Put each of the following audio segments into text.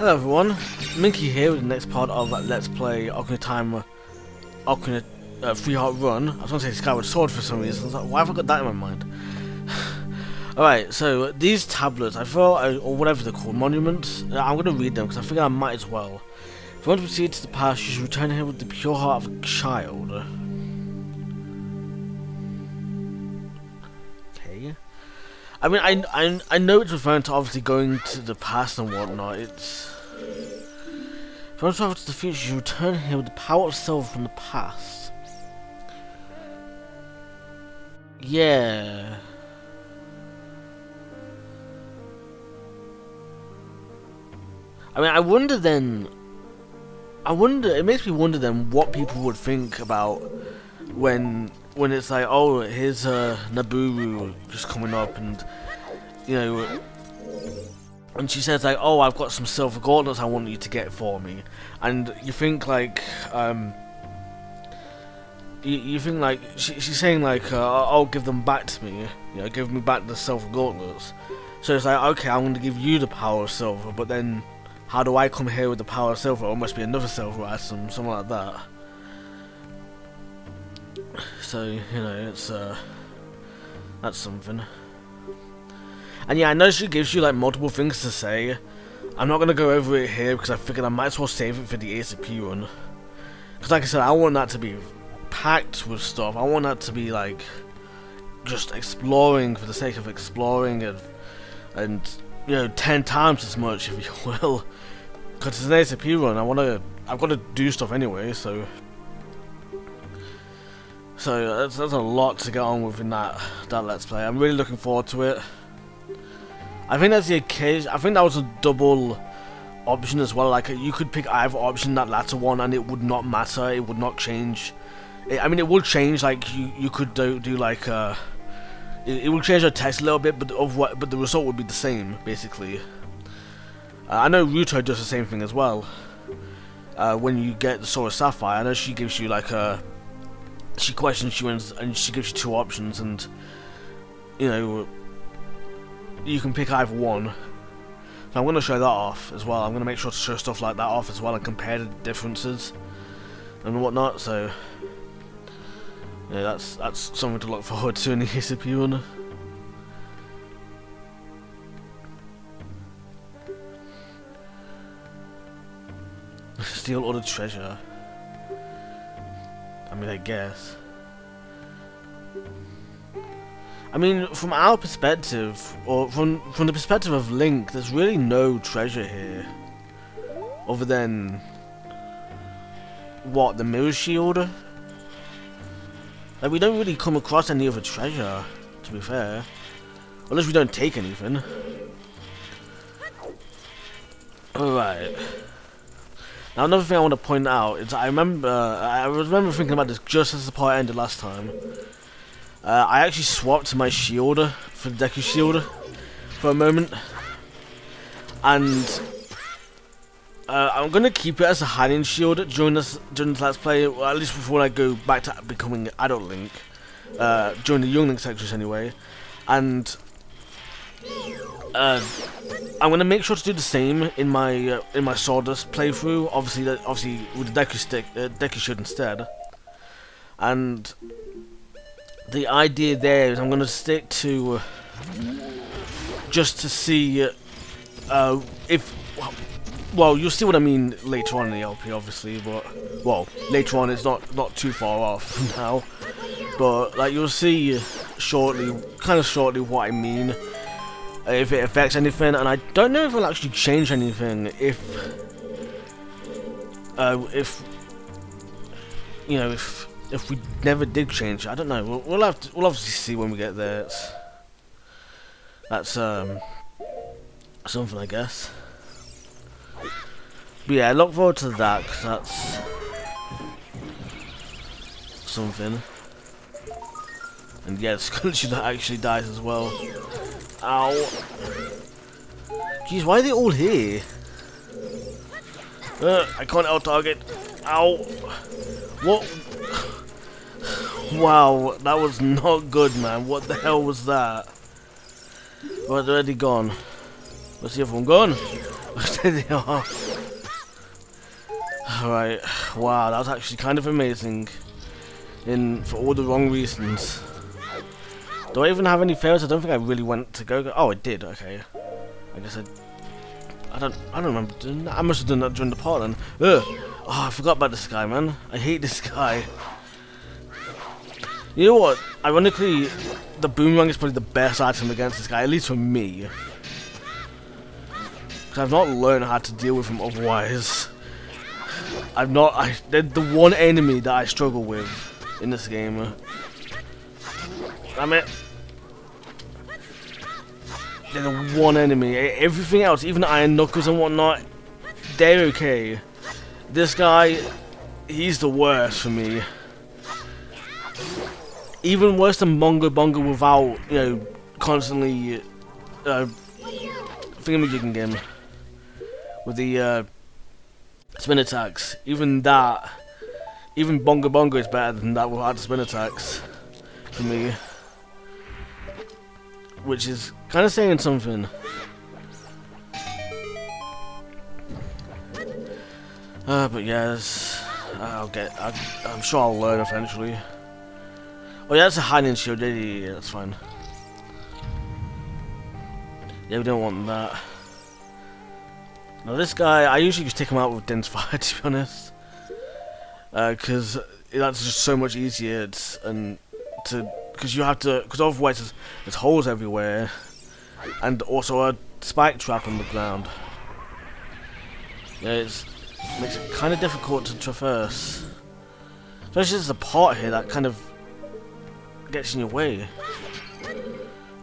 Hello everyone, Minky here with the next part of Let's Play Ocarina Free Heart Run. I was going to say Skyward Sword for some reason. I was like, why have I got that in my mind? Alright, so these tablets, I thought, or whatever they're called, monuments, I'm going to read them because I figure I might as well. If you want to proceed to the past, you should return here with the pure heart of a child. Okay. I mean, I know it's referring to obviously going to the past and whatnot. It's... If you want to travel to the future, you should return here with the power of silver from the past. Yeah. I mean, it makes me wonder then what people would think about when it's like, oh, here's Naburu just coming up, and you know, and she says like, oh, I've got some silver gauntlets I want you to get for me, and you think like, you think like she's saying like, I'll give them back to me, you know, give me back the silver gauntlets. So it's like, okay, I'm going to give you the power of silver, but then how do I come here with the power of silver? Or must be another silver item, something like that. So, you know, it's, that's something. And yeah, I know she gives you, like, multiple things to say. I'm not gonna go over it here, because I figured I might as well save it for the ACP run. Because, like I said, I want that to be packed with stuff. I want that to be, like, just exploring for the sake of exploring, and you know, 10 times as much, if you will. Because it's an ACP run, I've got to do stuff anyway, so that's a lot to get on with in that Let's Play. I'm really looking forward to it. I think that's the occasion. I think that was a double option as well. Like, you could pick either option, that latter one, and it would not matter. It would not change. I mean, it would change. Like, you could do like it will change the text a little bit, but the result would be the same, basically. I know Ruto does the same thing as well. When you get the Sword of Sapphire, I know she gives you like she questions you and she gives you two options, and you know, you can pick either one. So I'm going to show that off as well. I'm going to make sure to show stuff like that off as well and compare the differences and whatnot. So yeah, that's something to look forward to in the ACP run. Steal all the treasure. I mean, I guess. I mean, from our perspective, or from the perspective of Link, there's really no treasure here, other than what, the mirror shield. Like, we don't really come across any other treasure, to be fair, unless we don't take anything. Alright. Now, another thing I want to point out is I remember thinking about this just as the part ended last time. I actually swapped my shield for the Deku shield for a moment, and I'm gonna keep it as a hiding shield during this Let's Play, or at least before I go back to becoming Adult Link, during the Young Link sections anyway, and I'm gonna make sure to do the same in my Swordless playthrough. Obviously with the Deku shield instead. And the idea there is I'm gonna stick to just to see if, well, you'll see what I mean later on in the LP, obviously, but well, later on it's not too far off now. But like, you'll see kind of shortly what I mean. If it affects anything, and I don't know if it'll actually change anything if you know, if we never did change it. I don't know. We'll obviously see when we get there. That's something, I guess. But yeah, I look forward to that, 'cause that's something. And yeah, it's Sculpture that actually dies as well. Ow. Jeez, why are they all here? I can't out-target. Ow. What? Wow, that was not good, man. What the hell was that? Right, they're already gone. Where's the other one gone? There they are. Alright, wow, that was actually kind of amazing. For all the wrong reasons. Do I even have any fails? I don't think I really went to go. Oh, I did, okay. I guess I don't remember doing that. I must have done that during the part then. Ugh. Oh, I forgot about this guy, man. I hate this guy. You know what? Ironically, the boomerang is probably the best item against this guy, at least for me. Because I've not learned how to deal with him otherwise. They're the one enemy that I struggle with in this game. Damn it. They're the one enemy. Everything else, even Iron Knuckles and whatnot, they're okay. This guy, he's the worst for me. Even worse than Bongo Bongo without, you know, constantly thingamajigging him with the spin attacks. Even Bongo Bongo is better than that without the spin attacks for me. Which is kind of saying something. But yes, I'm sure I'll learn eventually. Oh yeah, that's a hiding shield. Yeah, that's fine. Yeah, we don't want that. Now this guy, I usually just take him out with Dense Fire, to be honest. Because that's just so much easier, because otherwise there's holes everywhere, and also a spike trap on the ground. Yeah, it makes it kind of difficult to traverse. Especially there's a part here that kind of gets in your way.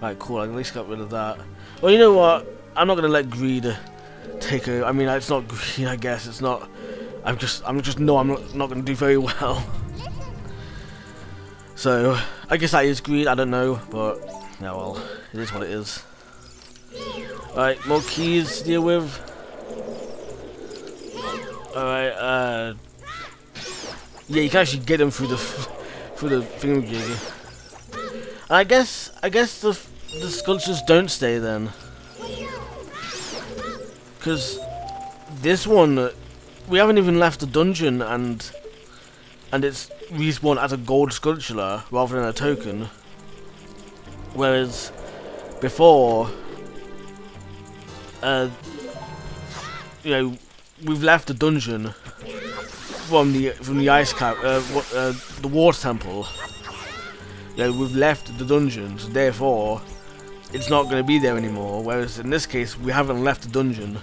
Right, cool, I at least got rid of that. Well, you know what? I'm not gonna let greed take over. I mean, it's not greed, I guess. It's not. I'm not gonna do very well. So, I guess that is greed, I don't know, but yeah, well, it is what it is. Alright, more keys to deal with. Alright, yeah, you can actually get them through the thingamajig. And I guess the sculptures don't stay then. Because this one, we haven't even left the dungeon and it's respawned as a gold sculpture rather than a token. Whereas before, you know, we've left the dungeon from the ice cap, the water temple. You know, we've left the dungeon, so therefore it's not going to be there anymore. Whereas in this case, we haven't left the dungeon.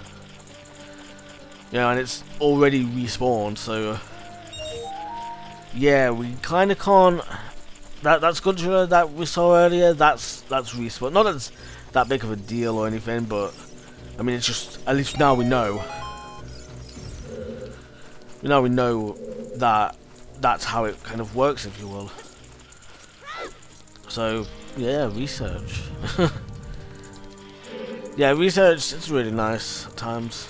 You know, and it's already respawned, so yeah, we kind of can't. That sculpture that we saw earlier, that's respawned. Not that it's that big of a deal or anything, but I mean, it's just, at least now we know. Now we know that that's how it kind of works, if you will. So yeah, research. Yeah, research, it's really nice at times.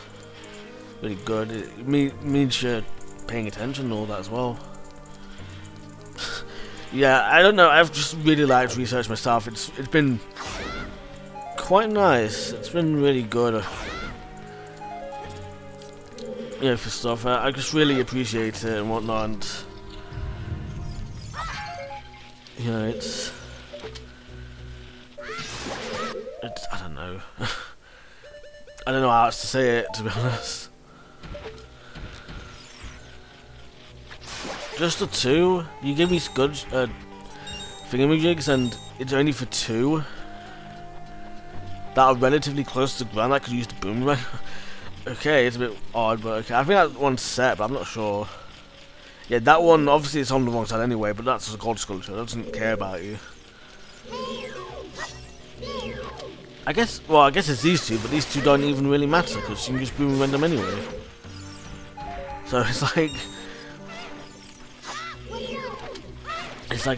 Really good. It means you're paying attention and all that as well. Yeah, I don't know, I've just really liked research myself. It's been quite nice. It's been really good. You know, for stuff. I just really appreciate it and whatnot. And, you know, it's I don't know. I don't know how else to say it, to be honest. Just the two? You give me good thingamajigs and it's only for two that are relatively close to the ground. I could use the boomerang. Okay, it's a bit odd, but okay. I think that one's set, but I'm not sure. Yeah, that one, obviously it's on the wrong side anyway, but that's a gold sculpture. It doesn't care about you. I guess it's these two, but these two don't even really matter, because you can just boomerang them anyway. So it's like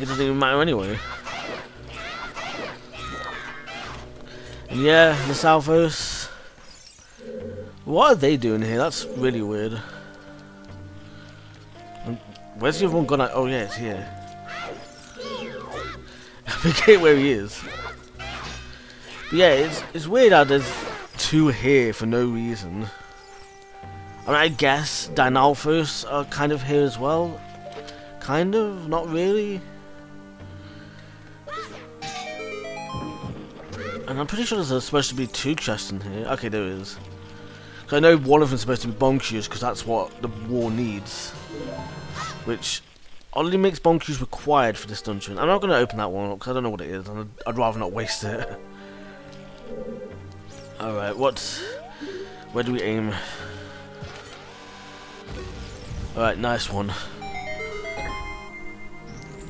it doesn't even matter anyway. And yeah, the Southos. What are they doing here? That's really weird. And where's the other one gone? Oh yeah, it's here. I forget where he is. But yeah, it's weird how there's two here for no reason. I mean, I guess Dinalphos are kind of here as well. Kind of, not really. And I'm pretty sure there's supposed to be two chests in here. Okay, there is. Cause I know one of them's supposed to be Bonkers, because that's what the war needs. Which only makes Bonkers required for this dungeon. I'm not going to open that one up, because I don't know what it is, and I'd rather not waste it. Alright, where do we aim? Alright, nice one.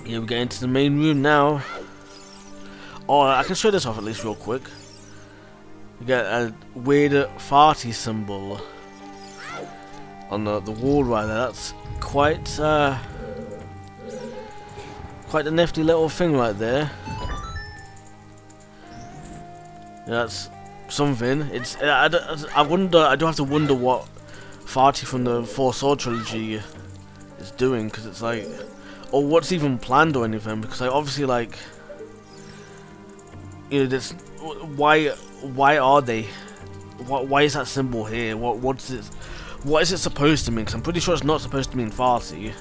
Yeah, we get into the main room now. Oh, I can show this off at least real quick. You get a weird farty symbol on the wall right there. That's quite quite a nifty little thing right there. Yeah, that's something. It's I wonder. I do have to wonder what Farty from the Four Sword trilogy is doing, because it's like, or what's even planned or anything. Because like obviously like, you know, this why are they? Why is that symbol here? What is it supposed to mean? Because I'm pretty sure it's not supposed to mean Farty.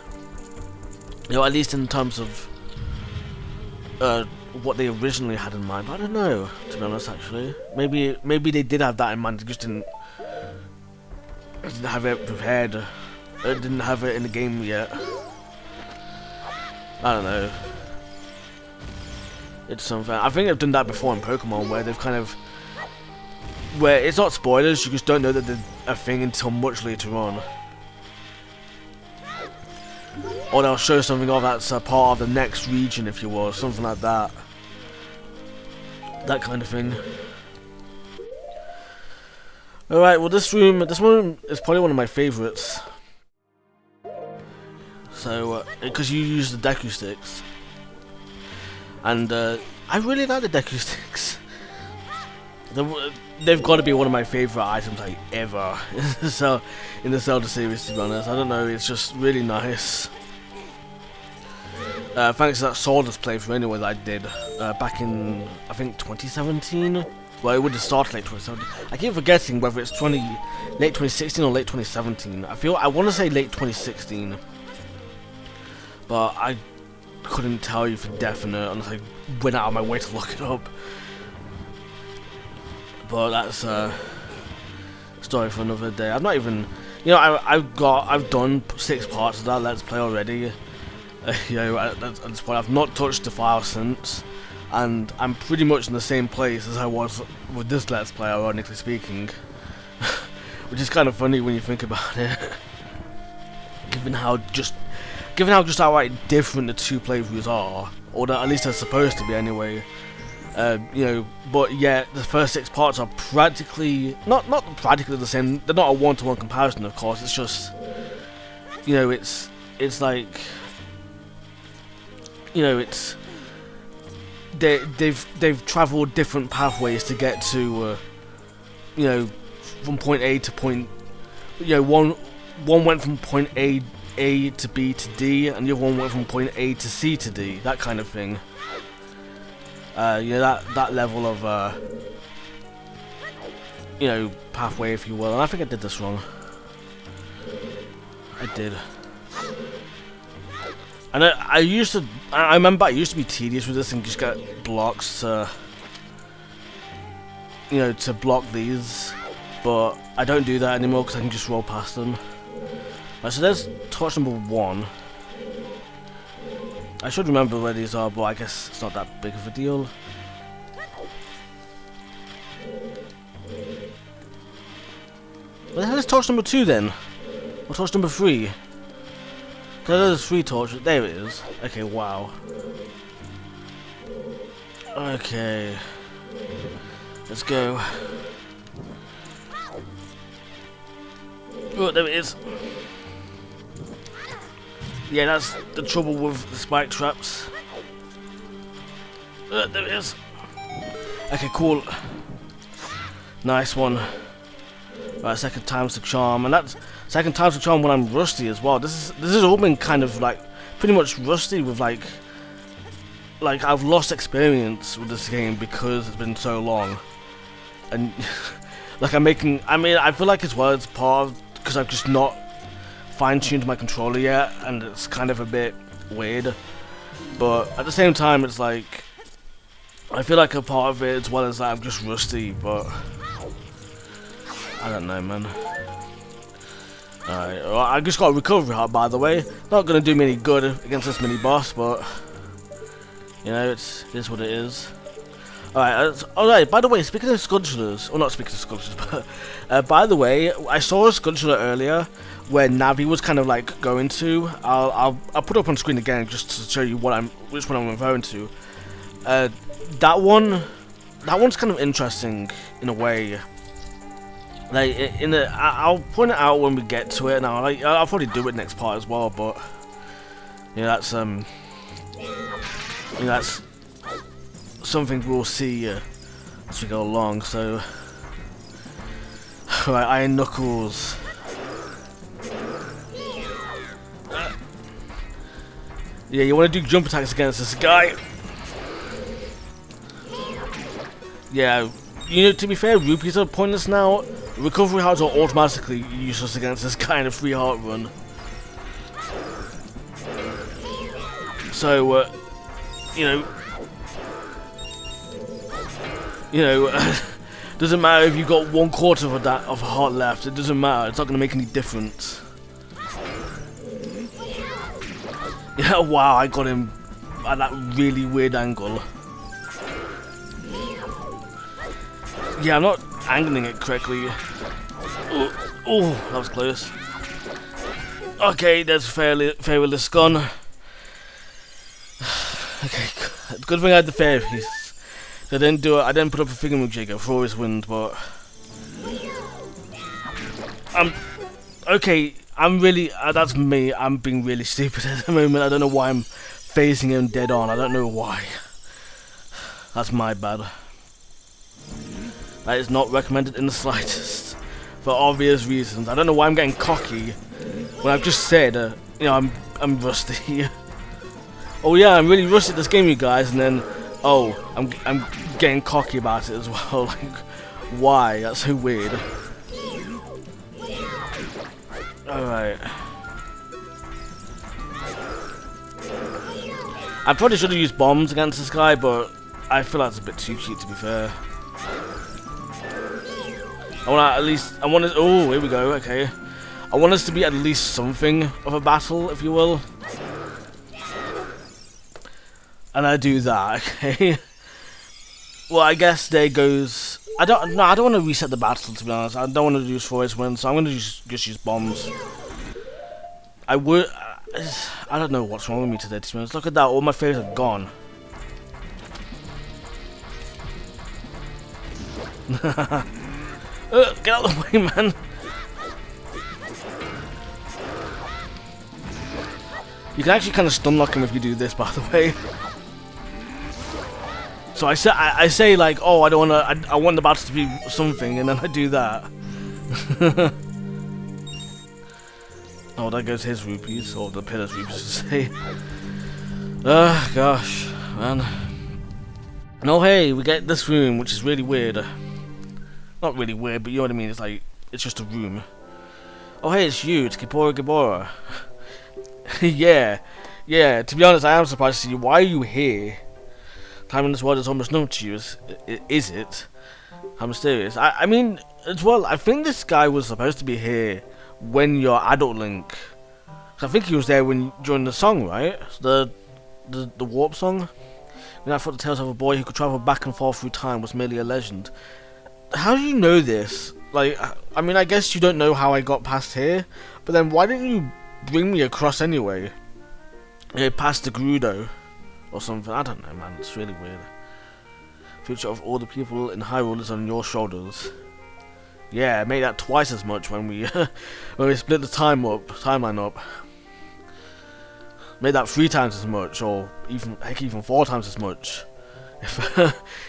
You know, at least in terms of what they originally had in mind. But I don't know, to be honest. Actually, maybe they did have that in mind. They just didn't have it prepared. Didn't have it in the game yet. I don't know. It's something. I think they've done that before in Pokemon, where they've kind of, where it's not spoilers. You just don't know that they're a thing until much later on. Or they'll show something of that's a part of the next region, if you will, something like that. That kind of thing. Alright, well this one is probably one of my favourites. So, because you use the Deku Sticks. And I really like the Deku Sticks. They've got to be one of my favourite items like ever in the Zelda series, to be honest. I don't know, it's just really nice. Thanks to that Swordless playthrough anyway that I did back in, I think, 2017. Well, it would have started late 2017. I keep forgetting whether it's late 2016 or late 2017. I want to say late 2016, but I couldn't tell you for definite unless I went out of my way to look it up. But that's a story for another day. I've not even, you know, I've done 6 parts of that Let's Play already. You know, at this point, I've not touched the file since, and I'm pretty much in the same place as I was with this Let's Play, ironically speaking. Which is kind of funny when you think about it. Given how just outright different the two playthroughs are, or that at least they're supposed to be anyway. You know, but yeah, the first 6 parts are practically not practically the same. They're not a one-to-one comparison, of course. It's just, you know, it's like, you know, it's they've travelled different pathways to get to, you know, from point A to point, you know, one went from point A to B to D, and the other one went from point A to C to D, that kind of thing. You know, that level of, you know, pathway, if you will. And I think I did this wrong. I did. And I remember I used to be tedious with this and just get blocks to, you know, to block these. But I don't do that anymore because I can just roll past them. Right, so there's torch number 1. I should remember where these are, but I guess it's not that big of a deal. Where the hell is torch number 2 then? Or torch number 3? Because there's 3 torches. There it is. Okay, wow. Okay. Let's go. Oh, there it is. Yeah, that's the trouble with the spike traps. There it is. Okay, cool. Nice one. Right, second time's the charm, and that's second time's the charm when I'm rusty as well. This has all been kind of like pretty much rusty with like I've lost experience with this game because it's been so long, and Like I'm making. I mean, I feel like as well it's part of because I've just not fine-tuned my controller yet, and it's kind of a bit weird. But at the same time, it's like I feel like a part of it as well as that I'm just rusty. But I don't know, man. Alright, well, I just got a recovery heart, by the way. Not gonna do me any good against this mini boss, but you know, it is what it is. Alright, by the way, speaking of sculptures, or not speaking of sculptures, but by the way, I saw a sculpture earlier where Navi was kind of like going to. I'll put it up on screen again just to show you which one I'm referring to. That one's kind of interesting in a way. Like I'll point it out when we get to it, and I'll probably do it next part as well. But yeah, that's that's something we'll see as we go along. So, right, Iron Knuckles. Yeah, you want to do jump attacks against this guy. Yeah, you know, to be fair, rupees are pointless now. Recovery hearts are automatically useless against this kind of free heart run. So, you know, doesn't matter if you got 1/4 of a heart left. It doesn't matter. It's not going to make any difference. Yeah, wow, I got him at that really weird angle. Yeah, I'm not angling it correctly. Oh, that was close. Okay, there's Fairies gone. Okay, good thing I had the Fairies. I didn't put up a thingamajigger for his wind, but okay. I'm really that's me. I'm being really stupid at the moment. I don't know why I'm phasing him dead on. I don't know why. That's my bad. That is not recommended in the slightest, for obvious reasons. I don't know why I'm getting cocky when I've just said, you know, I'm rusty. Oh yeah, I'm really rusty at this game, you guys, and then oh, I'm getting cocky about it as well. Like, why? That's so weird. Alright. I probably should have used bombs against this guy, but I feel that's a bit too cheap, to be fair. Oh, here we go, okay. I want us to be at least something of a battle, if you will. And I do that, okay. Well, I guess there goes. I don't want to reset the battle, to be honest. I don't want to use forest wind, so I'm going to just use bombs. I don't know what's wrong with me today, to be honest. Look at that, all my fairies are gone. Get out of the way, man. You can actually kind of stun lock him if you do this, by the way. So I say like, oh, I don't want to. I want the battle to be something, and then I do that. Oh, there goes his rupees, or the pillar's rupees, to say. Gosh, man. No, hey, we get this room, which is really weird. Not really weird, but you know what I mean. It's like it's just a room. Oh, hey, it's you. It's Gibora. yeah. To be honest, I am surprised to see you. Why are you here? Time in this world is almost known to you. Is it? How mysterious. I mean, as well, I think this guy was supposed to be here when you're adult Link. I think he was there during the song, right? The warp song. When I thought the tales of a boy who could travel back and forth through time was merely a legend. How do you know this? Like, I mean, I guess you don't know how I got past here, but then why didn't you bring me across anyway? Yeah, past the Gerudo. Or something, I don't know, man, it's really weird. Future of all the people in Hyrule is on your shoulders. Yeah, made that twice as much when we split the timeline up. Made that 3 times as much, or even 4 times as much. If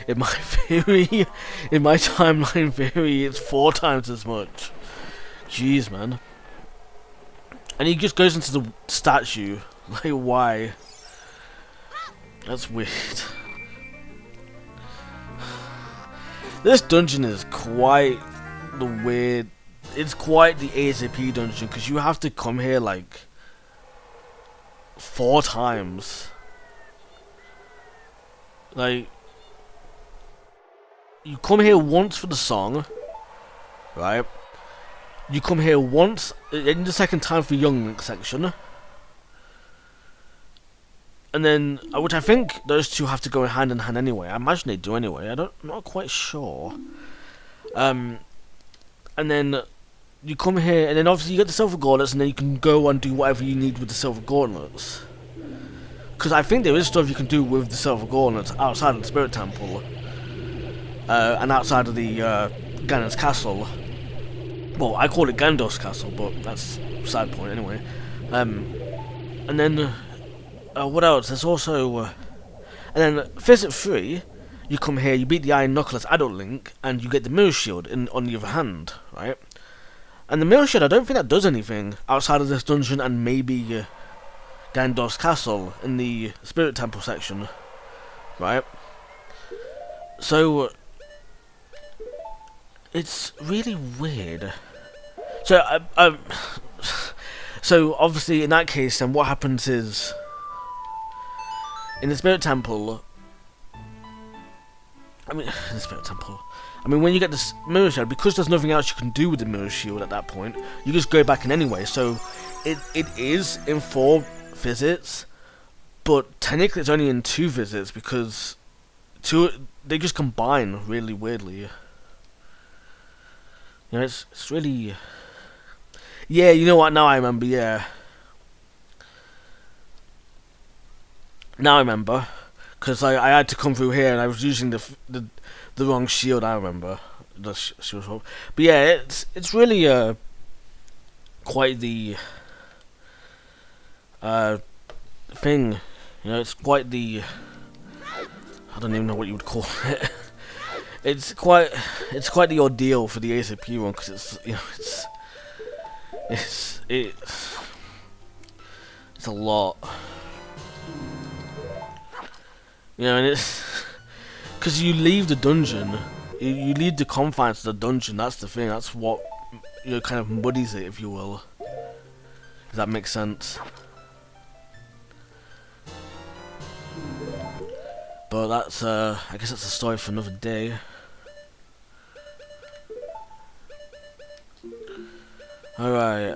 in my theory, in my timeline theory, it's 4 times as much. Jeez, man. And he just goes into the statue. Like, why? That's weird. This dungeon is quite the weird. It's quite the ASAP dungeon because you have to come here like 4 times. Like, you come here once for the song, right? You come here once in the second time for Young Link section. And then, which I think those two have to go hand in hand anyway. I imagine they do anyway. I'm not quite sure. And then you come here, and then obviously you get the Silver Gauntlets, and then you can go and do whatever you need with the Silver Gauntlets. Because I think there is stuff you can do with the Silver Gauntlets outside of the Spirit Temple. And outside of the Ganon's Castle. Well, I call it Gandos Castle, but that's a side point anyway. And then... what else? There's also... and then, Visit 3, you come here, you beat the Iron Knuckle as Adult Link, and you get the Mirror Shield on the other hand, right? And the Mirror Shield, I don't think that does anything outside of this dungeon and maybe Gandos Castle in the Spirit Temple section, right? So, it's really weird. So, so obviously in that case, then what happens is... in the Spirit Temple, when you get this Mirror Shield, because there's nothing else you can do with the Mirror Shield at that point, you just go back in anyway. So it is in 4 visits, but technically it's only in 2 visits because they just combine really weirdly. You know, it's really... Yeah, you know what? Now I remember. Yeah. Now I remember, because I had to come through here and I was using the wrong shield. I remember the shield. But yeah, it's really quite the thing. You know, it's quite the... I don't even know what you would call it. It's quite the ordeal for the ASAP one, because it's, you know, it's a lot. You know, and it's because you leave the dungeon, you leave the confines of the dungeon. That's the thing. That's what, you know, kind of muddies it, if you will. Does that make sense? But that's I guess that's a story for another day. Alright,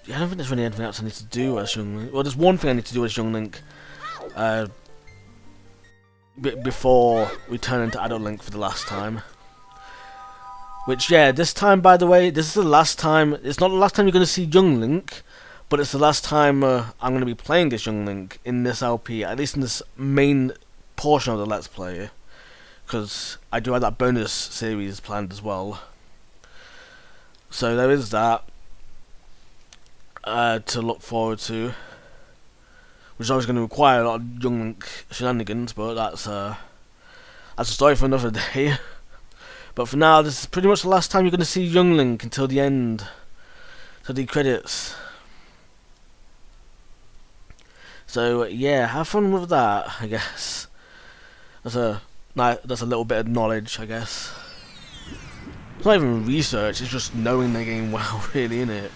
yeah, I don't think there's really anything else I need to do as Young Link. Well, there's one thing I need to do as Young Link. Before we turn into Adult Link for the last time. Which, yeah, this time, by the way, this is the last time. It's not the last time you're going to see Young Link, but it's the last time I'm going to be playing this Young Link in this LP, at least in this main portion of the Let's Play. Because I do have that bonus series planned as well. So there is that to look forward to. Which is always going to require a lot of Young Link shenanigans, but that's a story for another day. But for now, this is pretty much the last time you're going to see Young Link until the end, till the credits. So yeah, have fun with that, I guess. That's a little bit of knowledge, I guess. It's not even research; it's just knowing the game well, really, isn't it?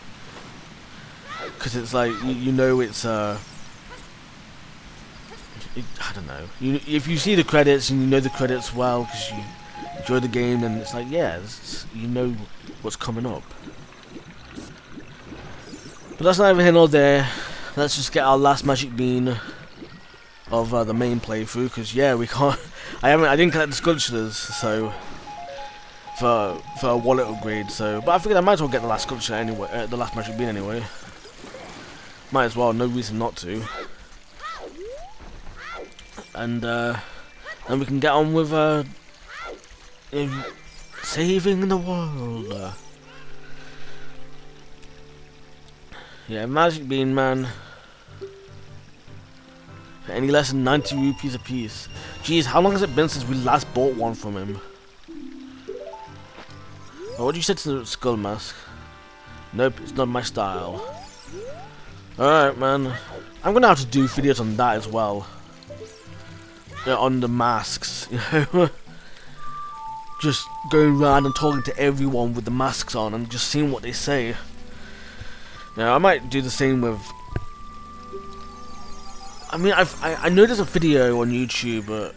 Because it's like you know it's I don't know. If you see the credits and you know the credits well because you enjoy the game, then it's like, yeah, you know what's coming up. But that's neither here nor there. Let's just get our last magic bean of the main playthrough, because yeah, we can't. I didn't collect the sculptures, so for a wallet upgrade. So, but I figured I might as well get the last sculpture anyway, the last magic bean anyway. Might as well. No reason not to. And then we can get on with saving the world. Yeah, magic bean, man. For any less than 90 rupees a piece. Jeez, how long has it been since we last bought one from him? Oh, what did you say to the skull mask? Nope, it's not my style. Alright, man. I'm gonna have to do videos on that as well. Yeah, on the masks, you know. just going around and talking to everyone with the masks on and just seeing what they say. Now I might do the same with. I mean, I know there's a video on YouTube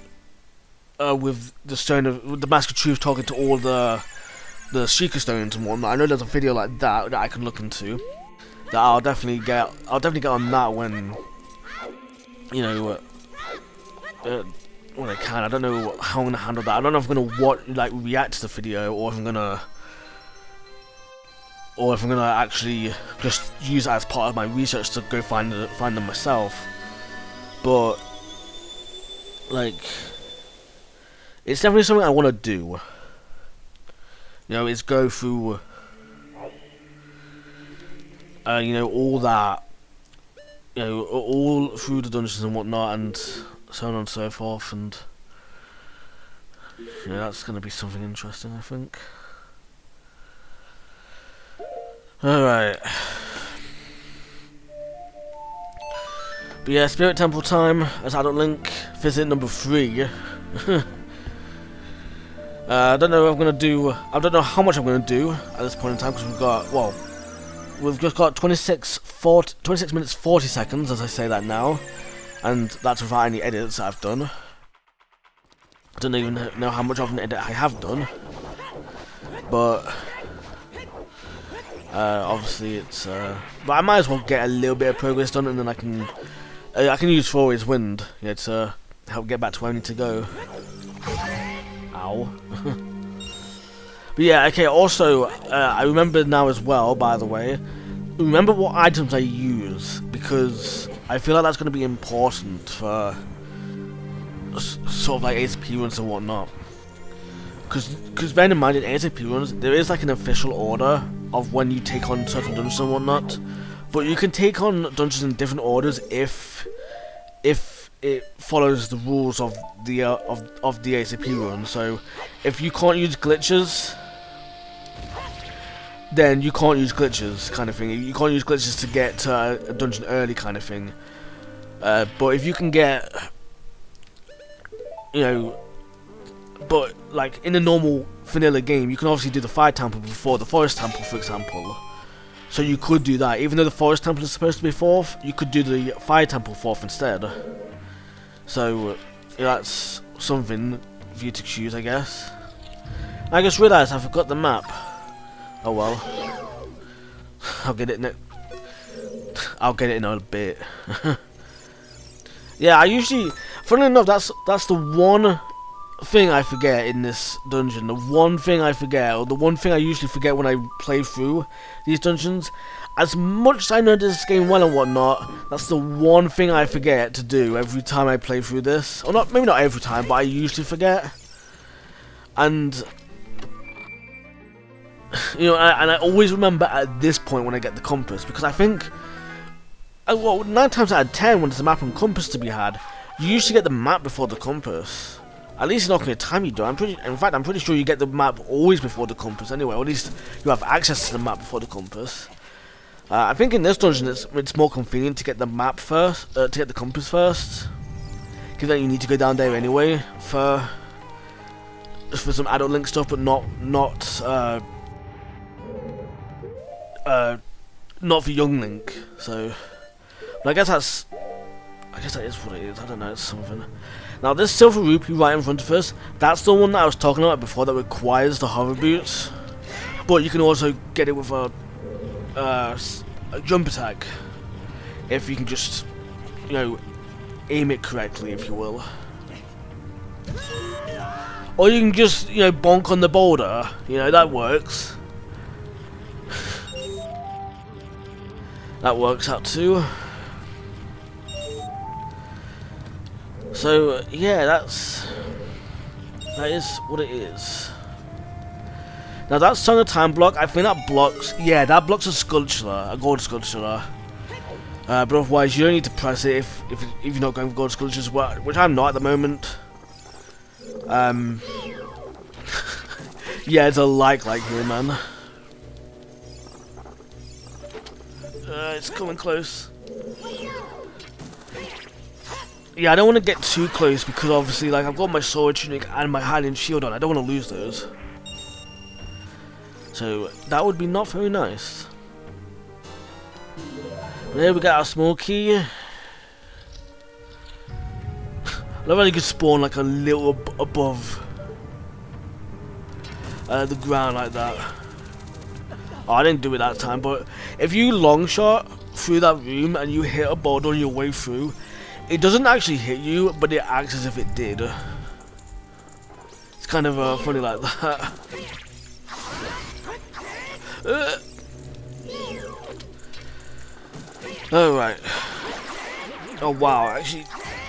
with the Mask of Truth talking to all the Seeker Stones and whatnot. I know there's a video like that I can look into. That I'll definitely get on that when, you know, when I can. I don't know how I'm gonna handle that. I don't know if I'm gonna react to the video, or if I'm gonna actually just use it as part of my research to go find them myself. But like, it's definitely something I want to do. You know, is go through, you know, all that, you know, all through the dungeons and whatnot, and so on and so forth, and you know, that's going to be something interesting, I think. Alright. But yeah, Spirit Temple time as Adult Link, visit number 3. I don't know what I'm gonna do. I don't know how much I'm gonna do at this point in time, because we've just got 26 minutes 40 seconds as I say that now, and that's without any edits that I've done. I don't even know how much of an edit I have done, but obviously it's. But I might as well get a little bit of progress done, and then I can use Fairies Wind, yeah, to help get back to where I need to go. Ow. But yeah, okay, also, I remember now as well, by the way, remember what items I use, because I feel like that's going to be important for sort of like ACP runs and whatnot. Because bear in mind, in ACP runs, there is like an official order of when you take on certain dungeons and whatnot, but you can take on dungeons in different orders if it follows the rules of the ACP run. So if you can't use glitches, then you can't use glitches, kind of thing. You can't use glitches to get to a dungeon early, kind of thing. But if you can get, you know, but like in a normal vanilla game, you can obviously do the Fire Temple before the Forest Temple, for example. So you could do that. Even though the Forest Temple is supposed to be 4th, you could do the Fire Temple 4th instead. So that's something for you to choose, I guess. I just realised I forgot the map. Oh well. I'll get it in a bit. Yeah, I usually, funnily enough, that's the one thing I forget in this dungeon. The one thing I forget, or the one thing I usually forget when I play through these dungeons. As much as I know this game well and whatnot, that's the one thing I forget to do every time I play through this. Or not, maybe not every time, but I usually forget. And you know, and I always remember at this point when I get the compass, because I think, well, 9 times out of 10 when there's a map and compass to be had, you usually get the map before the compass. At least in Ocarina of Time you do. I'm pretty sure you get the map always before the compass anyway, or at least you have access to the map before the compass. I think in this dungeon it's more convenient to get the map first, to get the compass first, because then you need to go down there anyway for some Adult Link stuff, but not for Young Link. So, but I guess that is what it is. I don't know, it's something. Now this silver rupee right in front of us, that's the one that I was talking about before that requires the hover boots, but you can also get it with a jump attack if you can just, you know, aim it correctly, if you will. Or you can just, you know, bonk on the boulder, you know, that works. That works out too. So yeah, that is what it is. Now that Song of Time block, I think that blocks, yeah, that blocks a sculpture, a gold sculpture. But otherwise you don't need to press it if you're not going for gold sculptures, which I'm not at the moment. Yeah, it's a like here, man. It's coming close. Yeah, I don't want to get too close because obviously, like, I've got my sword tunic and my Hylian shield on. I don't want to lose those. So that would be not very nice. But here we got our small key. I love how you could spawn like a little above the ground like that. Oh, I didn't do it that time, but if you long shot through that room and you hit a boulder on your way through, it doesn't actually hit you, but it acts as if it did. It's kind of funny like that. Alright. Oh wow, I actually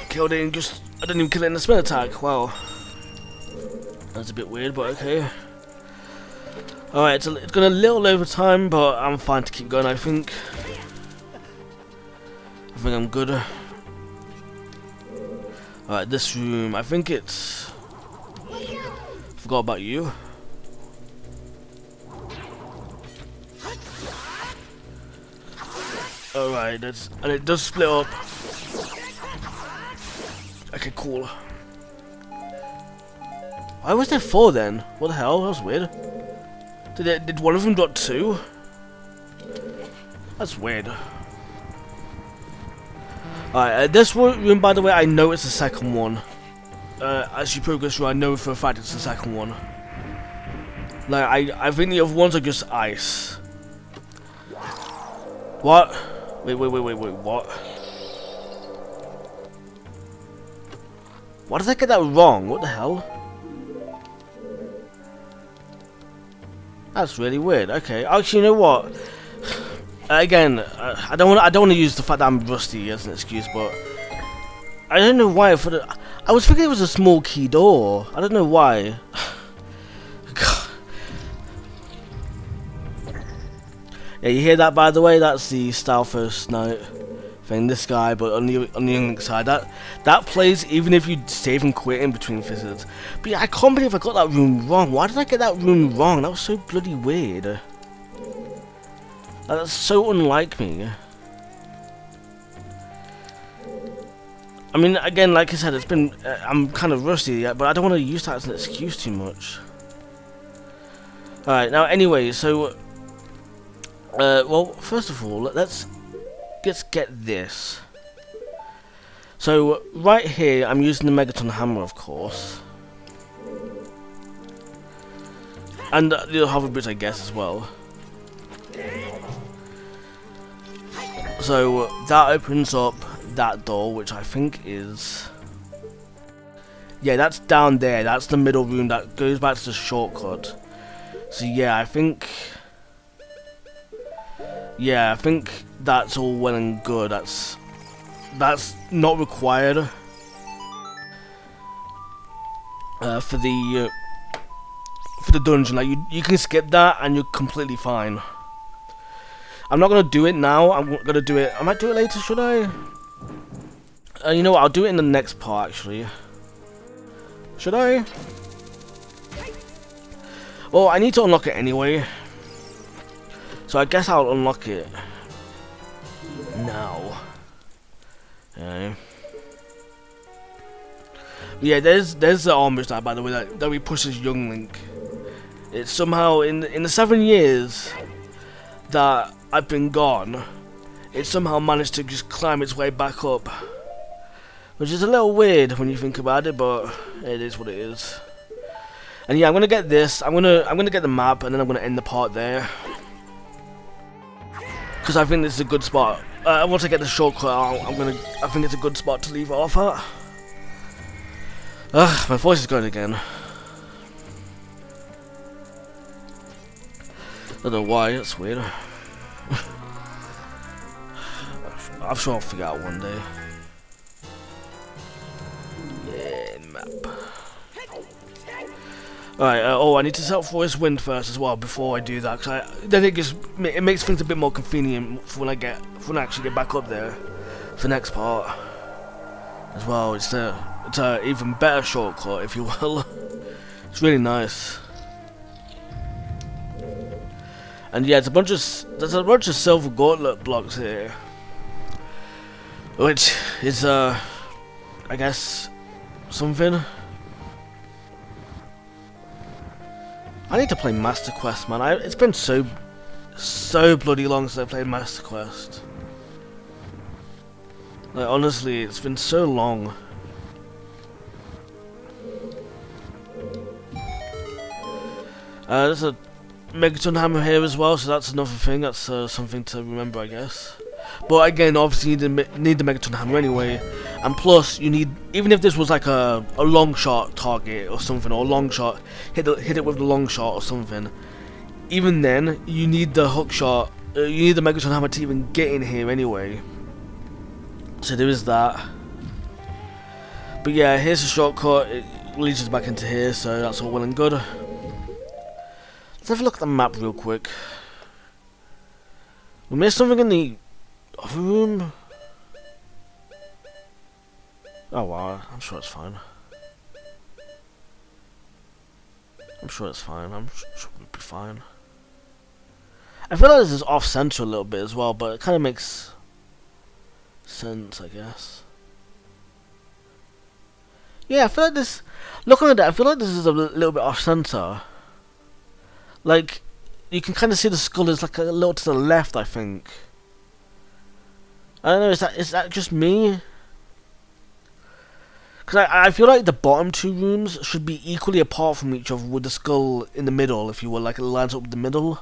killed it and I didn't even kill it in a spin attack. Wow. That's a bit weird, but okay. Alright, it's gone a little over time, but I'm fine to keep going, I think. I think I'm good. Alright, this room, I think it's... Forgot about you. Alright, and it does split up. Okay, cool. Why was there 4 then? What the hell? That was weird. Did one of them drop 2? That's weird. Alright, this room, by the way, I know it's the second one. As you progress through, I know for a fact it's the second one. Like, I think the other ones are just ice. What? Wait, what? Why did I get that wrong? What the hell? That's really weird. Okay, actually, you know what? Again, I don't want to use the fact that I'm rusty as an excuse, but I don't know why. I was thinking it was a small key door. I don't know why. Yeah, you hear that, by the way? That's the Stalfos Knight thing. This guy, but on the young side, that plays even if you save and quit in between visits. But yeah, I can't believe I got that room wrong. Why did I get that room wrong? That was so bloody weird. That's so unlike me. I mean, again, like I said, it's been I'm kind of rusty yet, but I don't want to use that as an excuse too much. All right, now anyway, so. Well, first of all, let's get this. So, right here, I'm using the Megaton Hammer, of course. And the hover bridge, I guess, as well. So, that opens up that door, which I think is... Yeah, that's down there. That's the middle room that goes back to the shortcut. So, yeah, I think... Yeah, I think that's all well and good. That's not required for the dungeon. Like you can skip that and you're completely fine. I'm not gonna do it now. I'm gonna do it. I might do it later. Should I? You know what? I'll do it in the next part actually. Should I? Well, I need to unlock it anyway. So I guess I'll unlock it now. Okay. Yeah, there's the armor stat, by the way, that we push as young Link. It's somehow in the 7 years that I've been gone, it somehow managed to just climb its way back up, which is a little weird when you think about it, but it is what it is. And yeah, I'm gonna get this. I'm gonna get the map, and then I'm gonna end the part there. Because I think this is a good spot. Once I get the shortcut, I think it's a good spot to leave it off at. Ugh, my voice is going again. I don't know why, that's weird. I'm sure I'll figure out one day. Yeah, map. Alright, I need to set up Forest Wind first as well before I do that, because I think it makes things a bit more convenient for when I actually get back up there for the next part as well. It's a even better shortcut, if you will. It's really nice. And yeah, there's a bunch of silver gauntlet blocks here, which is I guess something. I need to play Master Quest, man. It's been so bloody long since I played Master Quest. Like, honestly, it's been so long. There's a Megaton Hammer here as well, so that's another thing. That's something to remember, I guess. But again, obviously you need the Megaton Hammer anyway. And plus, you need, even if this was like a long shot target or something, or a long shot, hit it with the long shot or something. Even then, you need the hook shot. You need the Megaton Hammer to even get in here anyway. So there is that. But yeah, here's a shortcut. It leads us back into here, so that's all well and good. Let's have a look at the map real quick. We missed something in the other room. Oh wow, I'm sure it's fine. I'm sure it's fine. I'm sure we'll be fine. I feel like this is off center a little bit as well, but it kind of makes sense, I guess. Yeah, I feel like this. Looking at that, I feel like this is a little bit off center. Like, you can kind of see the skull is like a little to the left, I think. I don't know, is that just me? Because I feel like the bottom two rooms should be equally apart from each other with the skull in the middle, if you will, like it lines up with the middle.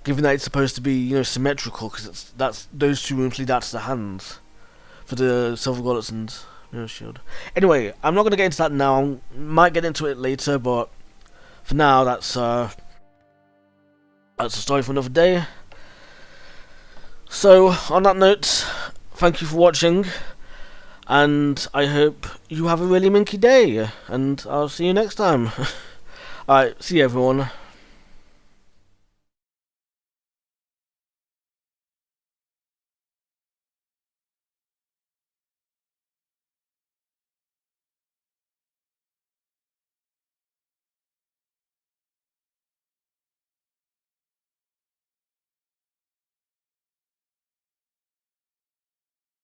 Given that it's supposed to be, you know, symmetrical, because that's those two rooms lead out to the hands. For the Silver Gauntlets and Mirror Shield. Anyway, I'm not going to get into that now. I might get into it later, but for now, that's a story for another day. So, on that note, thank you for watching, and I hope you have a really minky day, and I'll see you next time. Alright, see you everyone.